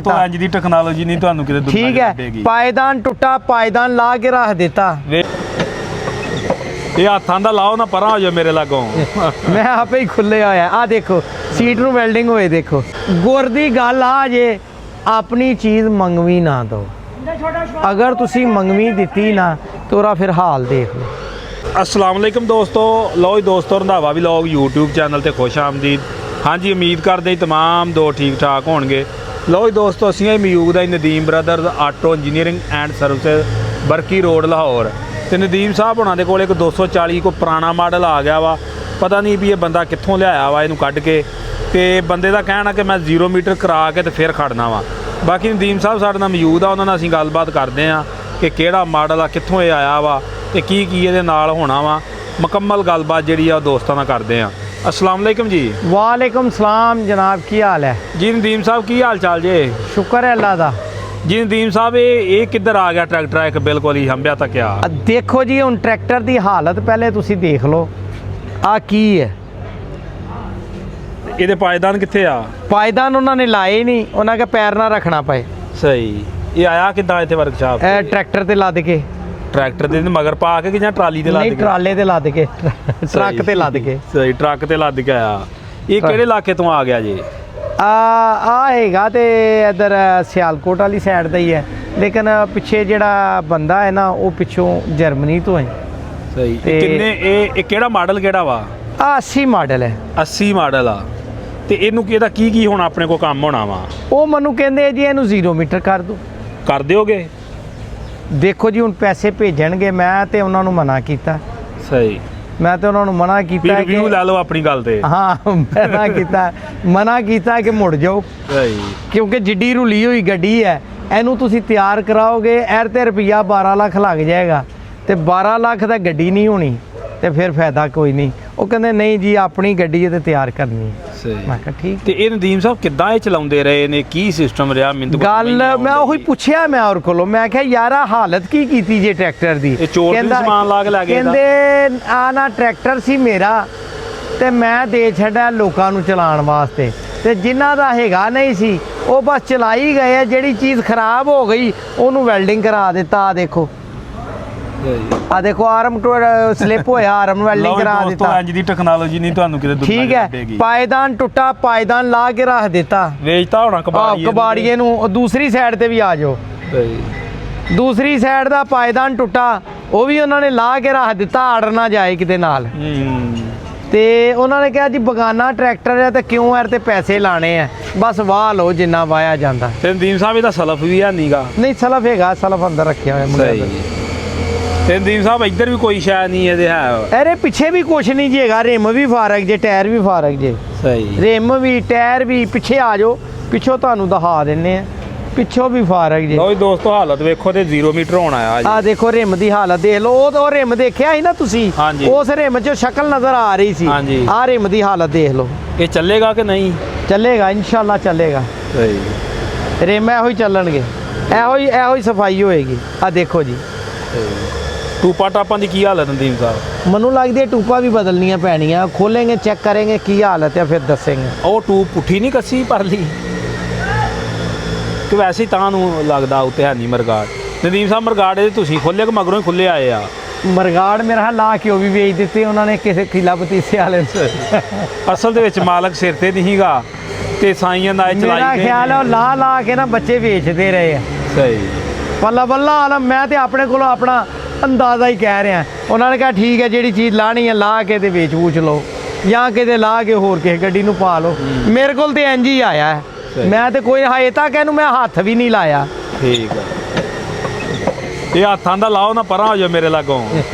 तो इंज दी टेक्नोलॉजी नहीं तुहानू किते दुनिया ठीक है। पायदान टुटा, पायदान ला के रख देता। ये हाथां दा लाओ ना परा हो जाओ मेरे लागों। मैं आपे ही खुले होया। आ देखो सीट नू वेल्डिंग होए देखो। गुर दी गल आ जे अपनी चीज़ मंगवी ना दो। अगर तुसी मंगवी दिती ना तो ओरा फिर हाल देख लो। अस्सलाम वालेकुम दोस्तों, लो जी दोस्तों रंधावा व्लॉग यूट्यूब चैनल ते खुश आमदीद। हाँ जी, उम्मीद करते तमाम दो ठीक ठाक होणगे। लो जी दोस्तों, असीं मौजूद है Nadeem brothers auto engineering and service Barki road Lahore. तो नदीम साहब होना दे कोल एक 240 को पुराना मॉडल आ गया वा। पता नहीं भी ये बंदा कित्थों लियाया वा इनू कढ़ के। तो बंदे का कहना कि मैं 0 मीटर करा के तो फिर खड़ना वा। बाकी नदीम साहब साडे नाल मौजूद आ, उन्हां नाल असीं गलबात करदे आ कि किहड़ा मॉडल आ, कित्थों ये आया वा ते की इहदे नाल होना वा। मुकम्मल गलबात जिहड़ी आ दोस्तां नाल करदे आ। अस्सलाम वालेकुम जी। वालेकुम सलाम जनाब, की हाल है जी नदीम साहब, की हाल चाल जे? शुक्र है अल्लाह दा। जी नदीम साहब, ये किधर आ गया ट्रैक्टर? एक बिल्कुल ही हंबिया तक आ। देखो जी हुण ट्रैक्टर की हालत पहले तुसी देख लो। आ की है? ਇਹਦੇ ਪਾਇਦਾਨ ਕਿੱਥੇ ਆ? पायदान उन्होंने लाए नहीं, उन्होंने कहा पैर ना रखना पाए। ਸਹੀ। ਇਹ ਆਇਆ ਕਿੱਦਾਂ ਇੱਥੇ ਵਰਕਸ਼ਾਪ? ट्रैक्टर ते लद के। ट्रैक्टर ਦੇ ਮਗਰ ਪਾ ਕੇ ਕਿ ਜਾਂ ਟਰਾਲੀ ਤੇ ਲੱਦ नहीं ਕੇ? ट्राले ते लद के, ट्रक ते लद के। ਸਹੀ, ਟਰੱਕ ਤੇ ਲੱਦ ਕੇ ਆਇਆ। ਇਹ ਕਿਹੜੇ ਇਲਾਕੇ ਤੋਂ ਆ ਗਿਆ ਜੀ? ਆ ਹੈਗਾ ਤੇ ਇਧਰ ਸਿਆਲਕੋਟ ਵਾਲੀ ਸਾਈਡ ਦਾ ਹੀ ਹੈ, ਲੇਕਿਨ ਪਿੱਛੇ ਜਿਹੜਾ ਬੰਦਾ ਹੈ ਨਾ ਉਹ ਪਿੱਛੋਂ ਜਰਮਨੀ ਤੋਂ ਹੈ। ਸਹੀ। ਤੇ ਕਿੰਨੇ ਇਹ ਕਿਹੜਾ ਮਾਡਲ ਕਿਹੜਾ ਵਾ? ਆ 80 ਮਾਡਲ ਹੈ। 80 ਮਾਡਲ ਆ। ਤੇ ਇਹਨੂੰ ਕਿਹਦਾ ਕੀ ਹੁਣ ਆਪਣੇ ਕੋ ਕੰਮ ਹੋਣਾ ਵਾ? ਉਹ ਮੈਨੂੰ ਕਹਿੰਦੇ ਜੀ ਇਹਨੂੰ 0 ਮੀਟਰ ਕਰ ਦੋ। ਕਰ ਦਿਓਗੇ? ਦੇਖੋ ਜੀ ਹੁਣ ਪੈਸੇ ਭੇਜਣਗੇ, ਮੈਂ ਤੇ ਉਹਨਾਂ ਨੂੰ ਮਨਾ ਕੀਤਾ। ਸਹੀ। ਮੈਂ ਤੇ ਉਹਨਾਂ ਨੂੰ ਮਨਾ ਕੀਤਾ ਕਿ ਰਿਵਿਊ ਲੈ ਲਓ ਆਪਣੀ ਗੱਲ ਤੇ। ਹਾਂ, ਮਨਾ ਕੀਤਾ ਕਿ ਮੁੜ ਜਾਓ। ਸਹੀ। ਕਿਉਂਕਿ ਜਿੱਡੀ ਰੁਲੀ ਹੋਈ ਗੱਡੀ ਹੈ, ਇਹਨੂੰ ਤੁਸੀਂ ਤਿਆਰ ਕਰਾਓਗੇ ਐਰ ਤੇ ਰੁਪਈਆ 12 ਲੱਖ ਲੱਗ ਜਾਏਗਾ ਤੇ 12 ਲੱਖ ਦਾ ਗੱਡੀ ਨਹੀਂ ਹੋਣੀ ਤੇ ਫਿਰ ਫਾਇਦਾ ਕੋਈ ਨਹੀਂ। ਉਹ ਕਹਿੰਦੇ ਨਹੀਂ ਜੀ ਆਪਣੀ ਗੱਡੀ ਇਹ ਤੇ ਤਿਆਰ ਕਰਨੀ। ਸਹੀ। ਮੈਂ ਕਿਹਾ ਠੀਕ। ਤੇ ਇਹ ਨਦੀਮ ਸਾਹਿਬ ਕਿੱਦਾਂ ਇਹ ਚਲਾਉਂਦੇ ਰਹੇ ਨੇ? ਕੀ ਸਿਸਟਮ ਰਿਹਾ? ਮੈਨੂੰ ਗੱਲ ਮੈਂ ਉਹੀ ਪੁੱਛਿਆ ਮੈਂ ਔਰ ਕੋਲੋਂ, ਮੈਂ ਕਿਹਾ ਯਾਰ ਆ ਹਾਲਤ ਕੀ ਕੀਤੀ ਜੇ ਟਰੈਕਟਰ ਦੀ? ਇਹ ਚੋਰ ਦੀ ਸਮਾਨ ਲਾ ਕੇ ਲੈ ਗਏ। ਕਹਿੰਦੇ ਆ ਨਾ ਟਰੈਕਟਰ ਸੀ ਮੇਰਾ ਤੇ ਮੈਂ ਦੇ ਛੱਡਿਆ ਲੋਕਾਂ ਨੂੰ ਚਲਾਉਣ ਵਾਸਤੇ, ਤੇ ਜਿਨ੍ਹਾਂ ਦਾ ਹੈਗਾ ਨਹੀਂ ਸੀ ਉਹ ਬਸ ਚਲਾਈ ਗਏ। ਜਿਹੜੀ ਚੀਜ਼ ਖਰਾਬ ਹੋ ਗਈ ਉਹਨੂੰ ਵੈਲਡਿੰਗ ਕਰਾ ਦਿੱਤਾ। ਆ ਦੇਖੋ, ਆ ਦੇਖੋ ਆਰਮ ਸਲਿਪ ਹੋਇਆ, ਆਰਮ ਵੈਲਡਿੰਗ ਕਰਾ ਦਿੱਤਾ। ਇੰਜ ਦੀ ਟੈਕਨੋਲੋਜੀ ਨਹੀਂ ਤੁਹਾਨੂੰ ਕਿਤੇ ਦੁਨੀਆ ਠੀਕ ਹੈ। ਪਾयदान टुटा, पायदान ला के रख देता। ਵੇਚਤਾ ਹੋਣਾ ਕਬਾੜੀਏ ਨੂੰ। ਦੂਸਰੀ ਸਾਈਡ ਤੇ ਵੀ ਆ ਜਾਓ। ਦੂਸਰੀ ਸਾਈਡ ਦਾ ਪਾयदान ਟੁੱਟਾ, ਉਹ ਵੀ ਉਹਨਾਂ ਨੇ ਲਾ ਕੇ ਰੱਖ ਦਿੱਤਾ, ਆੜ ਨਾ ਜਾਏ ਕਿਤੇ ਨਾਲ। ਤੇ ਉਹਨਾਂ ਨੇ ਕਿਹਾ ਜੀ ਬਗਾਨਾ ਟਰੈਕਟਰ ਹੈ ਤੇ ਕਿਉਂ ਯਾਰ ਤੇ ਪੈਸੇ ਲਾਣੇ ਆ, ਬਸ ਵਾਹ ਲਓ ਜਿੰਨਾ ਵਾਇਆ ਜਾਂਦਾ। ਤੇ ਨਦੀਮ ਸਾਹਿਬ ਇਹਦਾ ਸਲਫ ਵੀ ਹੈ ਨਹੀਂਗਾ? ਨਹੀਂ ਸਲਫ ਹੈਗਾ, ਸਲਫ ਅੰਦਰ ਰੱਖਿਆ ਹੋਇਆ ਮੁੰਡੇ। ਤੇ ਨਦੀਮ ਸਾਹਿਬ ਇੱਧਰ ਵੀ ਕੋਈ ਸ਼ਾਇਦ ਨਹੀਂ ਇਹਦੇ ਹੈ? ਅਰੇ ਪਿੱਛੇ ਵੀ ਕੁਛ ਨਹੀਂ ਜੀ ਹੈਗਾ, ਰਿਮ ਵੀ ਫਾਰਕ ਜੇ, ਟਾਇਰ ਵੀ ਫਾਰਕ ਜੇ। ਸਹੀ। ਰਿਮ ਵੀ ਟਾਇਰ ਵੀ। ਪਿੱਛੇ ਆ ਜਾਓ, ਪਿੱਛੋਂ ਤੁਹਾਨੂੰ ਦਿਖਾ ਦਿੰਨੇ ਆ, ਪਿੱਛੋਂ ਵੀ ਫਾਰਕ ਜੇ। ਲਓ ਜੀ ਦੋਸਤੋ, ਹਾਲਤ ਵੇਖੋ ਤੇ 0 ਮੀਟਰ ਹੋਣ ਆਇਆ ਜੀ। ਆ ਦੇਖੋ ਰਿਮ ਦੀ ਹਾਲਤ ਦੇਖ ਲਓ। ਉਹ ਰਿਮ ਦੇਖਿਆ ਸੀ ਨਾ ਤੁਸੀਂ? ਉਸ ਰਿਮ 'ਚ ਸ਼ਕਲ ਨਜ਼ਰ ਆ ਰਹੀ ਸੀ। ਆ ਰਿਮ ਦੀ ਹਾਲਤ ਦੇਖ ਲਓ। ਇਹ ਚੱਲੇਗਾ ਕਿ ਨਹੀਂ? ਚੱਲੇਗਾ, ਇਨਸ਼ਾਅੱਲਾ ਚੱਲੇਗਾ। ਸਹੀ। ਰਿਮ ਇਹੋ ਹੀ ਚੱਲਣਗੇ, ਇਹੋ ਹੀ ਸਫਾਈ ਹੋਏਗੀ। ਆ ਦੇਖੋ ਜੀ। ਟੂਪਾ ਟਾਪਾਂ ਦੀ ਕੀ ਹਾਲਤ ਨਦੀਮ ਸਾਹਿਬ? ਮੈਨੂੰ ਲੱਗਦੀ ਹੈ ਟੂਪਾਂ ਵੀ ਬਦਲਣੀਆਂ ਪੈਣੀਆਂ। ਖੋਲेंगे ਚੈੱਕ ਕਰਾਂਗੇ ਕੀ ਹਾਲਤ ਹੈ, ਫਿਰ ਦੱਸਾਂਗੇ। ਉਹ ਟੂਪ ਪੁੱਠੀ ਨਹੀਂ ਕੱਸੀ ਪਰਲੀ ਕਿ ਵੈਸੇ ਹੀ ਤਾਂ ਨੂੰ ਲੱਗਦਾ ਉੱਤੇ ਹੈ ਨਹੀਂ ਮਰਗਾੜ? ਨਦੀਮ ਸਾਹਿਬ ਮਰਗਾੜ ਇਹਦੇ ਤੁਸੀਂ ਖੋਲ੍ਹੇ ਕਿ ਮਗਰੋਂ ਹੀ ਖੁੱਲੇ ਆਏ ਆ? ਮਰਗਾੜ ਮੇਰਾ ਲਾ ਕੇ ਉਹ ਵੀ ਵੇਚ ਦਿੱਤੇ ਉਹਨਾਂ ਨੇ ਕਿਸੇ ਖਿਲਾ ਪਤੀਸੇ ਵਾਲੇ ਨੂੰ। ਅਸਲ ਦੇ ਵਿੱਚ ਮਾਲਕ ਸਿਰ ਤੇ ਨਹੀਂਗਾ ਤੇ ਸਾਈਆਂ ਦਾ ਚਲਾਈ। ਮੇਰਾ ਖਿਆਲ ਹੈ ਉਹ ਲਾ ਕੇ ਨਾ ਬੱਚੇ ਵੇਚਦੇ ਰਹੇ ਆ। ਸਹੀ। ਬੱਲਾ ਬੱਲਾ ਆਲਮ। ਮੈਂ ਤੇ ਆਪਣੇ ਕੋਲੋਂ ਆਪਣਾ ਅੰਦਾਜ਼ਾ ਹੀ ਕਹਿ ਰਿਹਾ। ਉਹਨਾਂ ਨੇ ਕਿਹਾ ਠੀਕ ਹੈ ਜਿਹੜੀ ਚੀਜ਼ ਲਾਣੀ ਹੈ ਲਾ ਕੇ ਤੇ ਵੇਚ ਵੂਚ ਲਓ, ਜਾਂ ਕਿਤੇ ਲਾ ਕੇ ਹੋਰ ਕਿਸੇ ਗੱਡੀ ਨੂੰ ਪਾ ਲਓ। ਮੇਰੇ ਕੋਲ ਤੇ ਇੰਜ ਹੀ ਆਇਆ ਹੈ। ਮੈਂ ਤੇ ਕੋਈ ਹਜੇ ਤੱਕ ਇਹਨੂੰ ਮੈਂ ਹੱਥ ਵੀ ਨਹੀਂ ਲਾਇਆ। ਠੀਕ ਹੈ। ਇਹ ਹੱਥਾਂ ਦਾ ਲਾਓ ਨਾ ਪਰਾਂ ਹੋ ਜਾਓ ਮੇਰੇ ਲਾਗੋਂ।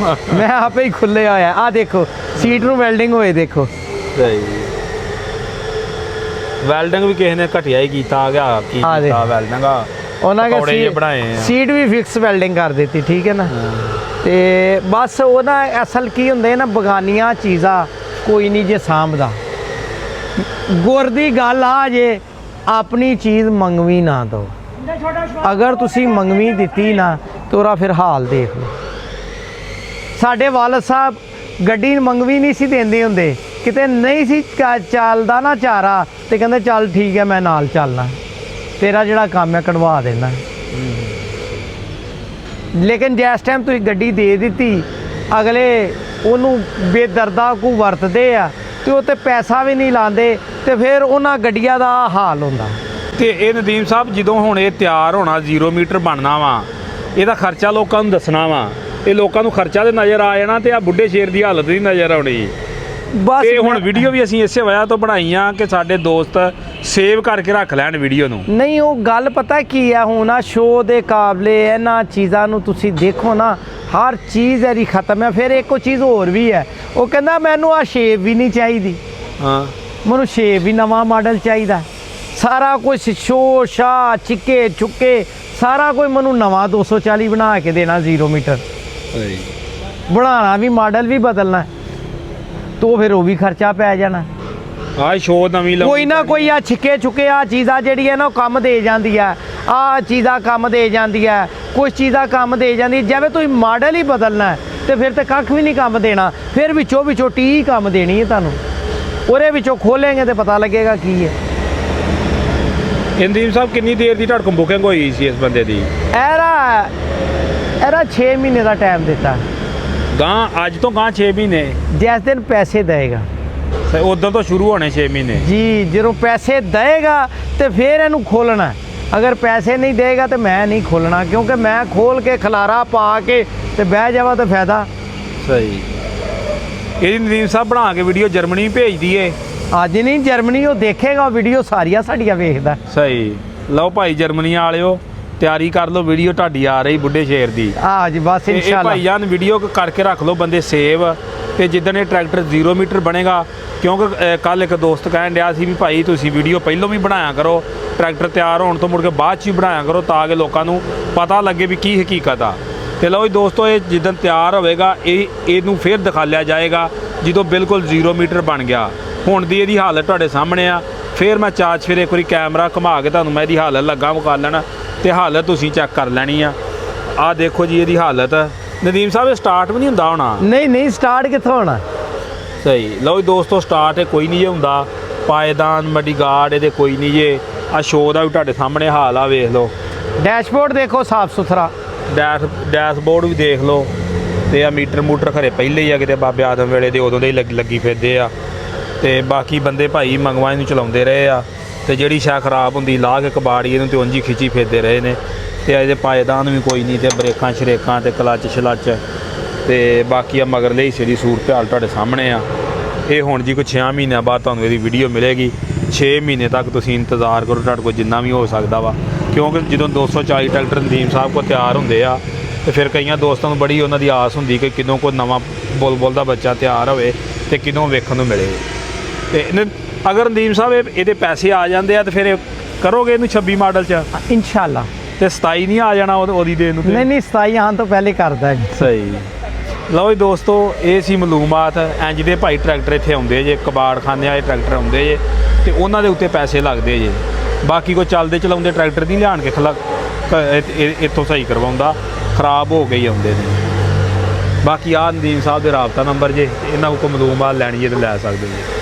ਮੈਂ ਆਪੇ ਹੀ ਖੁੱਲੇ ਹੋਇਆ। ਆ ਦੇਖੋ ਸੀਟ ਨੂੰ ਵੈਲਡਿੰਗ ਹੋਏ ਦੇਖੋ। ਸਹੀ। ਵੈਲਡਿੰਗ ਵੀ ਕਿਸੇ ਨੇ ਘਟਿਆ ਹੀ ਕੀਤਾ ਆ ਗਿਆ। ਕੀ ਕੀਤਾ ਵੈਲਡਿੰਗ ਆ? ਉਹਨਾਂ ਕੇ ਸੀਟ ਵੀ ਫਿਕਸ ਵੈਲਡਿੰਗ ਕਰ ਦਿੱਤੀ। ਠੀਕ ਹੈ ਨਾ? ਤੇ ਬਸ ਉਹ ਨਾ ਅਸਲ ਕੀ ਹੁੰਦੇ ਨਾ, ਬਗਾਨੀਆਂ ਚੀਜ਼ਾਂ ਕੋਈ ਨਹੀਂ ਜੇ ਸਾਂਭਦਾ। ਗੁਰ ਦੀ ਗੱਲ ਆ ਜੇ ਆਪਣੀ ਚੀਜ਼ ਮੰਗਵੀ ਨਾ ਦੋ। ਅਗਰ ਤੁਸੀਂ ਮੰਗਵੀ ਦਿੱਤੀ ਨਾ तो ओरा फिर हाल देख लो। साडे वालद साहब गड्डी मंगवी नहीं सी देंदे हुंदे, किते नहीं सी चलदा ना चारा ते कहंदे चल ठीक है मैं नाल चलना। ਤੇਰਾ ਜਿਹੜਾ ਕੰਮ ਹੈ ਕਢਵਾ ਦੇਣਾ। ਲੇਕਿਨ ਜਿਸ ਟਾਈਮ ਤੁਸੀਂ ਗੱਡੀ ਦੇ ਦਿੱਤੀ, ਅਗਲੇ ਉਹਨੂੰ ਬੇਦਰਦਾ ਕੋ ਵਰਤਦੇ ਆ ਤੇ ਉਹ ਤੇ ਪੈਸਾ ਵੀ ਨਹੀਂ ਲਾਉਂਦੇ, ਤੇ ਫਿਰ ਉਹਨਾਂ ਗੱਡੀਆਂ ਦਾ ਆਹ ਹਾਲ ਹੁੰਦਾ। ਤੇ ਇਹ ਨਦੀਮ ਸਾਹਿਬ ਜਦੋਂ ਹੁਣ ਇਹ ਤਿਆਰ ਹੋਣਾ 0 ਮੀਟਰ ਬਣਨਾ ਵਾ, ਇਹਦਾ ਖਰਚਾ ਲੋਕਾਂ ਨੂੰ ਦੱਸਣਾ ਵਾ, ਇਹ ਲੋਕਾਂ ਨੂੰ ਖਰਚਾ ਤੇ ਨਜ਼ਰ ਆ ਜਾਣਾ ਤੇ ਆ ਬੁੱਢੇ ਸ਼ੇਰ ਦੀ ਹਾਲਤ ਨਹੀਂ ਨਜ਼ਰ ਆਉਣੀ। ਬਸ ਤੇ ਹੁਣ ਵੀਡੀਓ ਵੀ ਅਸੀਂ ਇਸੇ ਵਜ੍ਹਾ ਤੋਂ ਬਣਾਈਆਂ ਕਿ ਸਾਡੇ ਦੋਸਤ ਸੇਵ ਕਰਕੇ ਰੱਖ ਲੈਣ ਵੀਡੀਓ ਨੂੰ। ਨਹੀਂ, ਉਹ ਗੱਲ ਪਤਾ ਕੀ ਆ, ਹੁਣ ਆ ਸ਼ੋਅ ਦੇ ਕਾਬਲੇ ਇਹਨਾਂ ਚੀਜ਼ਾਂ ਨੂੰ ਤੁਸੀਂ ਦੇਖੋ ਨਾ, ਹਰ ਚੀਜ਼ ਇਹਦੀ ਖਤਮ ਹੈ। ਫਿਰ ਇੱਕ ਚੀਜ਼ ਹੋਰ ਵੀ ਹੈ, ਉਹ ਕਹਿੰਦਾ ਮੈਨੂੰ ਆ ਸ਼ੇਪ ਵੀ ਨਹੀਂ ਚਾਹੀਦੀ, ਹਾਂ ਮੈਨੂੰ ਸ਼ੇਪ ਵੀ ਨਵਾਂ ਮਾਡਲ ਚਾਹੀਦਾ, ਸਾਰਾ ਕੁਝ ਸ਼ੋ ਸ਼ਾ ਚਿੱਕੇ ਚੁੱਕੇ ਸਾਰਾ ਕੁਝ ਮੈਨੂੰ ਨਵਾਂ 240 ਬਣਾ ਕੇ ਦੇਣਾ 0 ਮੀਟਰ ਬਣਾਉਣਾ ਵੀ, ਮਾਡਲ ਵੀ ਬਦਲਣਾ, ਤੋ ਫਿਰ ਉਹ ਵੀ ਖਰਚਾ ਪੈ ਜਾਣਾ। ਆਹ ਸ਼ੋਅ ਨਵੀਂ ਕੋਈ ਨਾ ਕੋਈ ਆ ਛਿੱਕੇ ਚੁੱਕੇ ਆ ਚੀਜ਼ਾਂ ਜਿਹੜੀਆਂ ਨਾ ਉਹ ਕੰਮ ਦੇ ਜਾਂਦੀ ਆ, ਆ ਚੀਜ਼ਾਂ ਕੰਮ ਦੇ ਜਾਂਦੀ ਆ, ਕੁਝ ਚੀਜ਼ਾਂ ਕੰਮ ਦੇ ਜਾਂਦੀ। ਜਿਵੇਂ ਤੁਸੀਂ ਮਾਡਲ ਹੀ ਬਦਲਣਾ ਹੈ ਤੇ ਫਿਰ ਤੇ ਕੱਖ ਵੀ ਨਹੀਂ ਕੰਮ ਦੇਣਾ, ਫਿਰ ਵਿੱਚੋਂ ਟੀ ਕੰਮ ਦੇਣੀ ਹੈ ਤੁਹਾਨੂੰ, ਉਹਦੇ ਵਿੱਚੋਂ ਖੋਲੇਂਗੇ ਤੇ ਪਤਾ ਲੱਗੇਗਾ ਕੀ ਹੈ। ਨਦੀਮ ਸਾਹਿਬ ਕਿੰਨੀ ਦੇਰ ਦੀ ਤੁਹਾਡੇ ਕੋਲ ਬੁਕਿੰਗ ਹੋਈ ਸੀ ਇਸ ਬੰਦੇ ਦੀ? ਇਹਦਾ 6 ਮਹੀਨੇ ਦਾ ਟਾਈਮ ਦਿੱਤਾ, ਗਾਂ ਅੱਜ ਤੋਂ ਗਾਂ 6 ਮਹੀਨੇ, ਜਿਸ ਦਿਨ ਪੈਸੇ ਦੇਗਾ ਉਦੋਂ ਤੋਂ ਸ਼ੁਰੂ ਹੋਣੇ 6 ਮਹੀਨੇ ਜੀ। ਜਦੋਂ ਪੈਸੇ ਦੇਗਾ ਤੇ ਫਿਰ ਇਹਨੂੰ ਖੋਲਣਾ, ਅਗਰ ਪੈਸੇ ਨਹੀਂ ਦੇਗਾ ਤੇ ਮੈਂ ਨਹੀਂ ਖੋਲਣਾ, ਕਿਉਂਕਿ ਮੈਂ ਖੋਲ ਕੇ ਖਲਾਰਾ ਪਾ ਕੇ ਤੇ ਬਹਿ ਜਾਵਾਂ ਤਾਂ ਫਾਇਦਾ। ਸਹੀ। ਇਹਦੀ ਨਦੀਮ ਸਾਹਿਬ ਬਣਾ ਕੇ ਵੀਡੀਓ ਜਰਮਨੀ ਭੇਜ ਦਈਏ? ਅੱਜ ਨਹੀਂ, ਜਰਮਨੀ ਉਹ ਦੇਖੇਗਾ ਵੀਡੀਓ ਸਾਰੀਆਂ ਸਾਡੀਆਂ ਵੇਖਦਾ। ਸਹੀ। ਲਓ ਭਾਈ ਜਰਮਨੀ ਵਾਲਿਓ, ਤਿਆਰੀ ਕਰ ਲਓ, ਵੀਡੀਓ ਤੁਹਾਡੀ ਆ ਰਹੀ ਬੁੱਢੇ ਸ਼ੇਰ ਦੀ। ਆ ਜੀ ਬਸ ਇਹ ਇਨਸ਼ਾਅੱਲਾ ਭਾਈ ਜਾਨ ਵੀਡੀਓ ਕਰਕੇ ਰੱਖ ਲਓ ਬੰਦੇ ਸੇਵ, ਤੇ ਜਿੱਦਣ ਇਹ ਟਰੈਕਟਰ 0 ਮੀਟਰ ਬਣੇਗਾ, ਕਿਉਂਕਿ ਕੱਲ ਇੱਕ ਦੋਸਤ ਕਹਿਣ ਡਿਆ ਸੀ ਵੀ ਭਾਈ ਤੁਸੀਂ ਵੀਡੀਓ ਪਹਿਲਾਂ ਵੀ ਬਣਾਇਆ ਕਰੋ, ਟਰੈਕਟਰ ਤਿਆਰ ਹੋਣ ਤੋਂ ਮੁੜ ਕੇ ਬਾਅਦ 'ਚ ਹੀ ਬਣਾਇਆ ਕਰੋ, ਤਾਂ ਕਿ ਲੋਕਾਂ ਨੂੰ ਪਤਾ ਲੱਗੇ ਵੀ ਕੀ ਹਕੀਕਤ ਆ। ਤੇ ਲਓ ਜੀ ਦੋਸਤੋ, ਇਹ ਜਿੱਦਣ ਤਿਆਰ ਹੋਵੇਗਾ ਇਹਨੂੰ ਫਿਰ ਦਿਖਾ ਲਿਆ ਜਾਏਗਾ ਜਦੋਂ ਬਿਲਕੁਲ 0 ਮੀਟਰ ਬਣ ਗਿਆ। ਹੁਣ ਦੀ ਇਹਦੀ ਹਾਲਤ ਤੁਹਾਡੇ ਸਾਹਮਣੇ ਆ, ਫਿਰ ਮੈਂ ਚਾਚ ਫਿਰ ਇੱਕ ਵਾਰੀ ਕੈਮਰਾ ਘੁਮਾ ਕੇ ਤੁਹਾਨੂੰ ਮੈਂ ਇਹਦੀ ਹਾਲਤ ਲੱਗਾ ਵਿਖਾ ਲੈਣਾ, ਤੇ ਹਾਲਤ ਤੁਸੀਂ ਚੈੱਕ ਕਰ ਲੈਣੀ ਆ। ਆਹ ਦੇਖੋ ਜੀ ਇਹਦੀ ਹਾਲਤ। ਨਦੀਮ ਸਾਹਿਬ ਇਹ ਸਟਾਰਟ ਵੀ ਨਹੀਂ ਹੁੰਦਾ ਹੋਣਾ? ਨਹੀਂ, ਸਟਾਰਟ ਕਿੱਥੋਂ ਹੋਣਾ। ਸਹੀ। ਲਓ ਜੀ ਦੋਸਤੋ, ਸਟਾਰਟ ਇਹ ਕੋਈ ਨਹੀਂ ਜੇ ਹੁੰਦਾ, ਪਾਏਦਾਨ ਮੱਡੀ ਗਾਰਡ ਇਹਦੇ ਕੋਈ ਨਹੀਂ ਜੇ। ਆ ਸ਼ੋਅ ਦਾ ਵੀ ਤੁਹਾਡੇ ਸਾਹਮਣੇ ਹਾਲ ਆ, ਵੇਖ ਲਓ। ਡੈਸ਼ਬੋਰਡ ਦੇਖੋ ਸਾਫ ਸੁਥਰਾ, ਡੈਸ਼ਬੋਰਡ ਵੀ ਦੇਖ ਲਓ, ਤੇ ਆ ਮੀਟਰ ਖਰੇ ਪਹਿਲੇ ਹੀ ਆ, ਕਿਤੇ ਬਾਬੇ ਆਦਮ ਵੇਲੇ ਦੇ ਉਦੋਂ ਦੇ ਹੀ ਲੱਗੀ ਫਿਰਦੇ ਆ, ਤੇ ਬਾਕੀ ਬੰਦੇ ਭਾਈ ਮੰਗਵਾਈ ਨੂੰ ਚਲਾਉਂਦੇ ਰਹੇ ਆ, ਤੇ ਜਿਹੜੀ ਸ਼ਾ ਖਰਾਬ ਹੁੰਦੀ ਲਾ ਕੇ ਕਬਾੜੀ ਇਹਨੂੰ ਤੇ ਉਂਝ ਹੀ ਖਿੱਚੀ ਫਿਰਦੇ ਰਹੇ ਨੇ। ਤੇ ਇਹਦੇ ਪਾਏਦਾਨ ਵੀ ਕੋਈ ਨਹੀਂ, ਤੇ ਬ੍ਰੇਕਾਂ ਸ਼ਰੇਕਾਂ ਤੇ ਕਲੱਚ ਛਲੱਚ, ਤੇ ਬਾਕੀ ਆ ਮਗਰਲੇ ਹਿੱਸੇ ਦੀ ਸੂਰਤ ਹਾਲ ਤੁਹਾਡੇ ਸਾਹਮਣੇ ਆ। ਇਹ ਹੁਣ ਜੀ ਕੋਈ 6 ਮਹੀਨਿਆਂ ਬਾਅਦ ਤੁਹਾਨੂੰ ਇਹਦੀ ਵੀਡੀਓ ਮਿਲੇਗੀ। 6 ਮਹੀਨੇ ਤੱਕ ਤੁਸੀਂ ਇੰਤਜ਼ਾਰ ਕਰੋ, ਤੁਹਾਡੇ ਕੋਲ ਜਿੰਨਾ ਵੀ ਹੋ ਸਕਦਾ ਵਾ, ਕਿਉਂਕਿ ਜਦੋਂ 240 ਟਰੈਕਟਰ ਨਦੀਮ ਸਾਹਿਬ ਕੋਲ ਤਿਆਰ ਹੁੰਦੇ ਆ, ਤੇ ਫਿਰ ਕਈਆਂ ਦੋਸਤਾਂ ਨੂੰ ਬੜੀ ਉਹਨਾਂ ਦੀ ਆਸ ਹੁੰਦੀ ਕਿ ਕਿਦੋਂ ਕੋਈ ਨਵਾਂ ਬੁਲਬੁਲ ਦਾ ਬੱਚਾ ਤਿਆਰ ਹੋਵੇ ਤੇ ਕਿਦੋਂ ਵੇਖਣ ਨੂੰ ਮਿਲੇ। ਤੇ ਅਗਰ ਨਦੀਮ ਸਾਹਿਬ ਇਹਦੇ ਪੈਸੇ ਆ ਜਾਂਦੇ ਆ, ਤੇ ਫਿਰ ਕਰੋਗੇ ਇਹਨੂੰ 26 ਮਾਡਲ 'ਚ ਇਨਸ਼ਾਅੱਲਾ। ਤੇ 27 ਨਹੀਂ ਆ ਜਾਣਾ ਉਹਦੀ ਦੇਣ ਨੂੰ? ਨਹੀਂ, 27 ਆਉਣ ਤੋਂ ਪਹਿਲੇ ਕਰਦਾ ਜੀ। ਸਹੀ। ਲਓ ਜੀ ਦੋਸਤੋ, ਇਹ ਸੀ ਮਾਲੂਮਾਤ। ਇੰਜ ਦੇ ਭਾਈ ਟਰੈਕਟਰ ਇੱਥੇ ਆਉਂਦੇ ਜੇ, ਕਬਾੜਖਾਨੇ ਵਾਲੇ ਟਰੈਕਟਰ ਆਉਂਦੇ ਜੇ, ਤੇ ਉਹਨਾਂ ਦੇ ਉੱਤੇ ਪੈਸੇ ਲੱਗਦੇ ਜੇ। ਬਾਕੀ ਕੋਈ ਚੱਲਦੇ ਚਲਾਉਂਦੇ ਟਰੈਕਟਰ ਨਹੀਂ ਲਿਆਣ ਕੇ ਇੱਥੋਂ ਸਹੀ ਕਰਵਾਉਂਦਾ, ਖਰਾਬ ਹੋ ਗਏ ਹੀ ਆਉਂਦੇ ਨੇ। ਬਾਕੀ ਆਹ ਨਦੀਮ ਸਾਹਿਬ ਦੇ ਰਾਬਤਾ ਨੰਬਰ ਜੇ, ਇਹਨਾਂ ਕੋਲ ਮਾਲੂਮਾਤ ਲੈਣੀ ਜੇ ਤੇ ਲੈ ਸਕਦੇ ਜੇ।